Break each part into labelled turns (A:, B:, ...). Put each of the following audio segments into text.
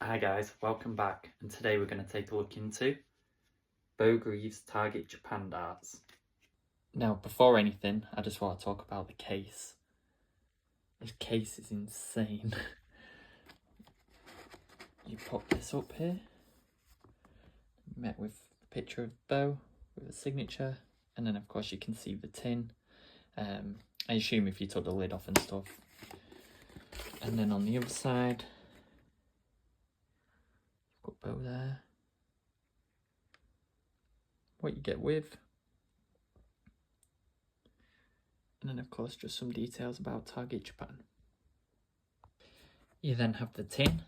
A: Hi guys, welcome back, and today we're going to take a look into Beau Target Japan darts. Now before anything, I just want to talk about the case. This case is insane. You pop this up here, met with a picture of Beau with a signature, and then of course you can see the tin. I assume if you took the lid off and stuff. And then on the other side, you've got Beau there. What you get with. And then of course just some details about Target Japan. You then have the tin.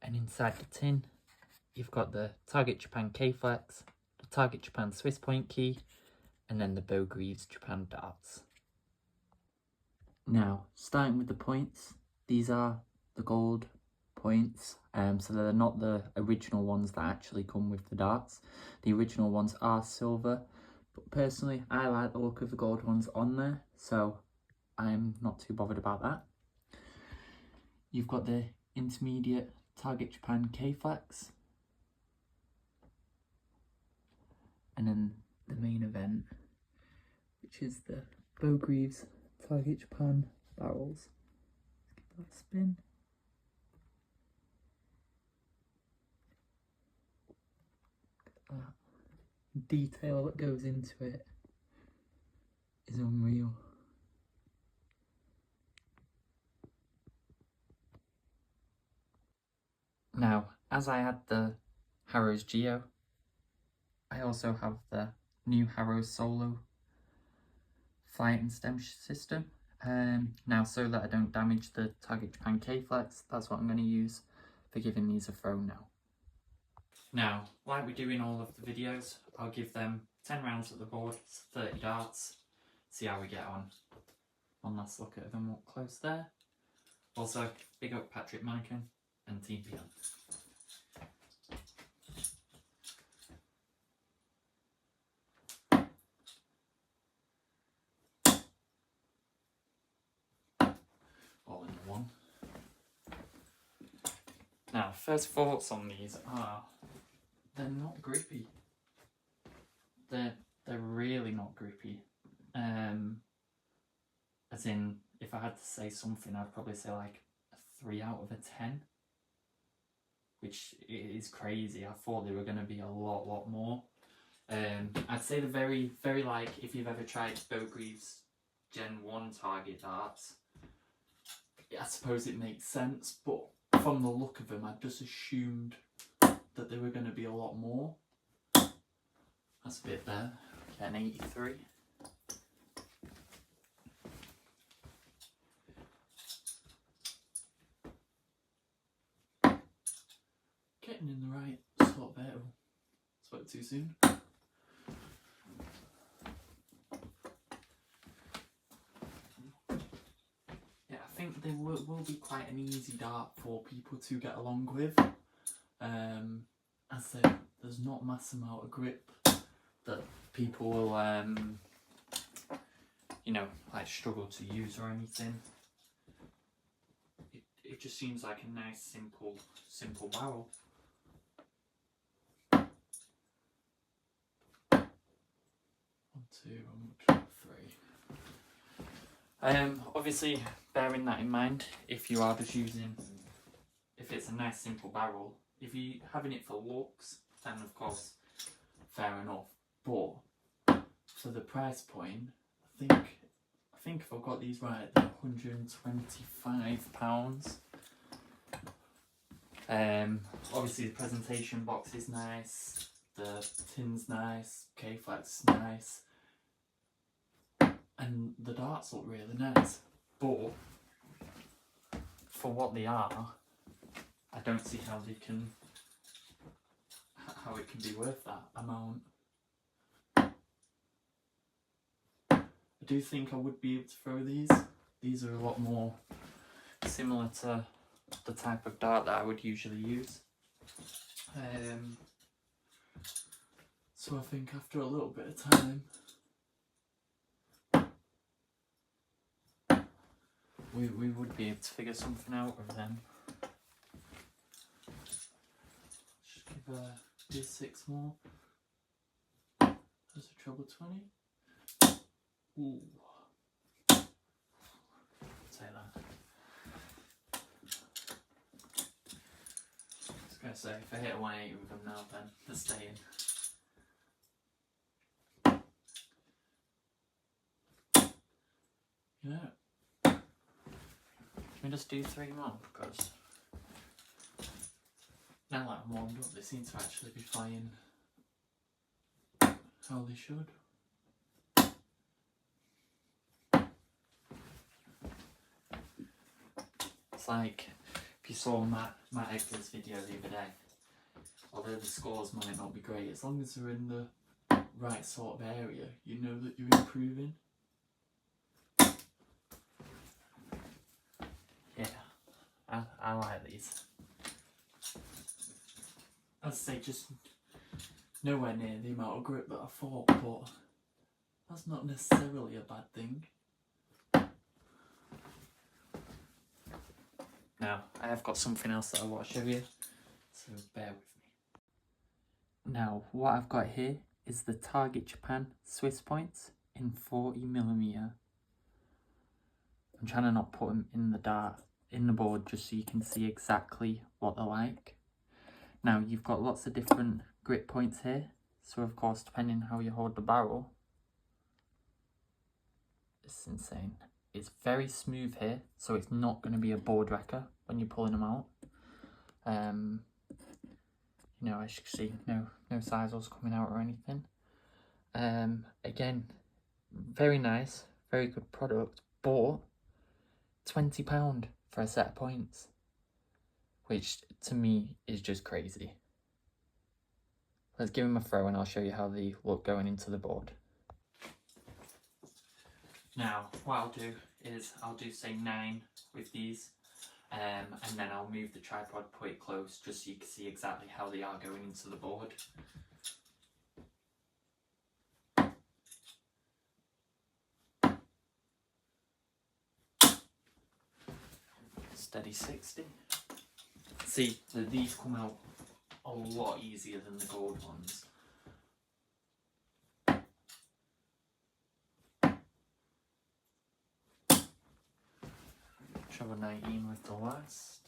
A: And inside the tin, you've got the Target Japan K-Flex, the Target Japan Swiss Point Key, and then the Beau Greaves Japan darts. Now, starting with the points, these are the gold points, so they're not the original ones that actually come with the darts. The original ones are silver, but personally I like the look of the gold ones on there, so I'm not too bothered about that. You've got the intermediate Target Japan K-Flex, and then the main event, which is the Beau Greaves Target Japan barrels. Let's give that a spin. Look at that. Detail that goes into it is unreal. Now, as I had the Harrows Geo, I also have the new Harrows Solo flight and stem system. Now, so that I don't damage the Target Japan K-Flex, that's what I'm going to use for giving these a throw now. Now, like we do in all of the videos, I'll give them 10 rounds at the board, 30 darts, see how we get on. One last look at them up close there. Also, big up Patrick Mannequin and Team PM. All in one. Now, first thoughts on these are, they're not grippy. They're really not grippy. As in, if I had to say something, I'd probably say like a 3 out of 10. Which is crazy. I thought they were going to be a lot more. I'd say the very like, if you've ever tried Beau Greaves Gen 1 Target darts, I suppose it makes sense, but from the look of them, I just assumed that they were going to be a lot more. That's a bit there. Get an 83. Getting in the right slot there. Spoke too soon. Yeah, I think they will be quite an easy dart for people to get along with. As I said, there's not mass amount of grip that people will, you know, like struggle to use or anything. It just seems like a nice, simple barrel. 1, 2, 3. Obviously, bearing that in mind, if you are just using, if it's a nice simple barrel, if you're having it for looks, then of course, fair enough. But for the price point, I think if I've got these right, they're £125. Obviously the presentation box is nice, the tin's nice, K-Flex is nice, and the darts look really nice, but for what they are, I don't see how it can be worth that amount. I do think I would be able to throw these. These are a lot more similar to the type of dart that I would usually use. So I think after a little bit of time, we would be able to figure something out of them. Just give these 6 more. There's a treble 20. Ooh. Say that. I was going to say, if I hit a 180 with them now, then they're staying. Yeah. Can we just do 3 more? Because now that I'm warmed up, they seem to actually be flying how they should. It's like if you saw Matt Egler's video the other day, although the scores might not be great, as long as they're in the right sort of area, you know that you're improving. Yeah, I like these. I'd say just nowhere near the amount of grip that I thought, but that's not necessarily a bad thing. Now, I have got something else that I want to show you, so bear with me. Now, what I've got here is the Target Japan Swiss points in 40mm. I'm trying to not put them in the dart, in the board, just so you can see exactly what they're like. Now, you've got lots of different grip points here, so of course, depending how you hold the barrel, it's insane. It's very smooth here, so it's not going to be a board wrecker when you're pulling them out. You know, as you can see, no sizzles coming out or anything. Again, very nice, very good product, but £20 for a set of points, which to me is just crazy. Let's give them a throw and I'll show you how they look going into the board. Now, what I'll do is I'll do say 9 with these, and then I'll move the tripod, put it close, just so you can see exactly how they are going into the board. Steady 60. See, these come out a lot easier than the gold ones. Treble 19 with the last.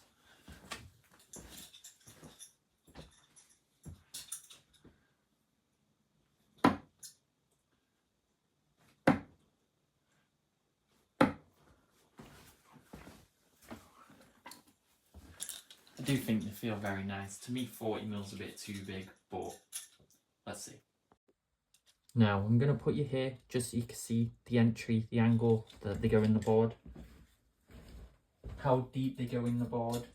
A: I do think they feel very nice. To me, 40mm is a bit too big, but let's see. Now, I'm going to put you here just so you can see the entry, the angle that they go in the board, how deep they go in the board.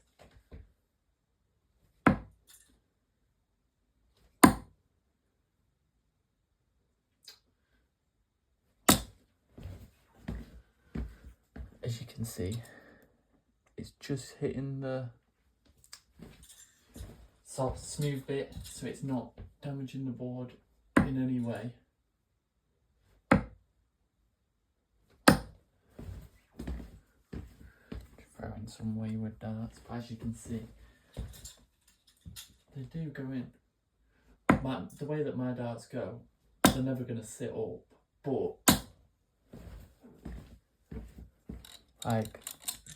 A: As you can see, it's just hitting the soft, smooth bit, so it's not damaging the board in any way. Throwing some wayward darts, but as you can see, they do go in. The way that my darts go, they're never going to sit up, but like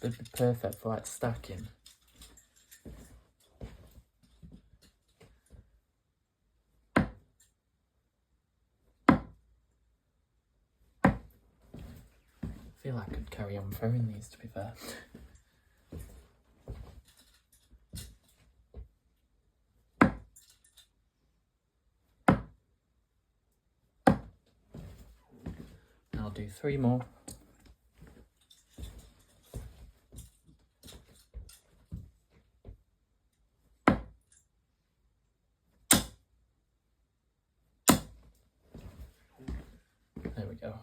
A: they'd be perfect for like stacking. I feel like I could carry on throwing these, to be fair. I'll do 3 more. There we go.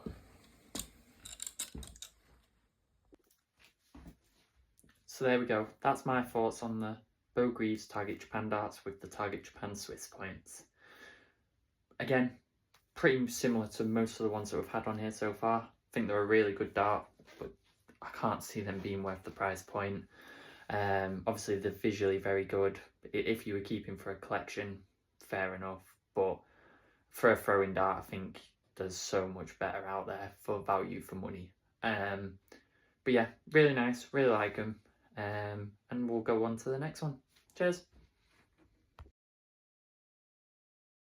A: So there we go. That's my thoughts on the Beau Greaves Target Japan darts with the Target Japan Swiss points. Again, pretty similar to most of the ones that we've had on here so far. I think they're a really good dart, but I can't see them being worth the price point. Obviously they're visually very good. If you were keeping for a collection, fair enough, but for a throwing dart, I think there's so much better out there for value for money. But yeah, really nice, really like them. And we'll go on to the next one. Cheers.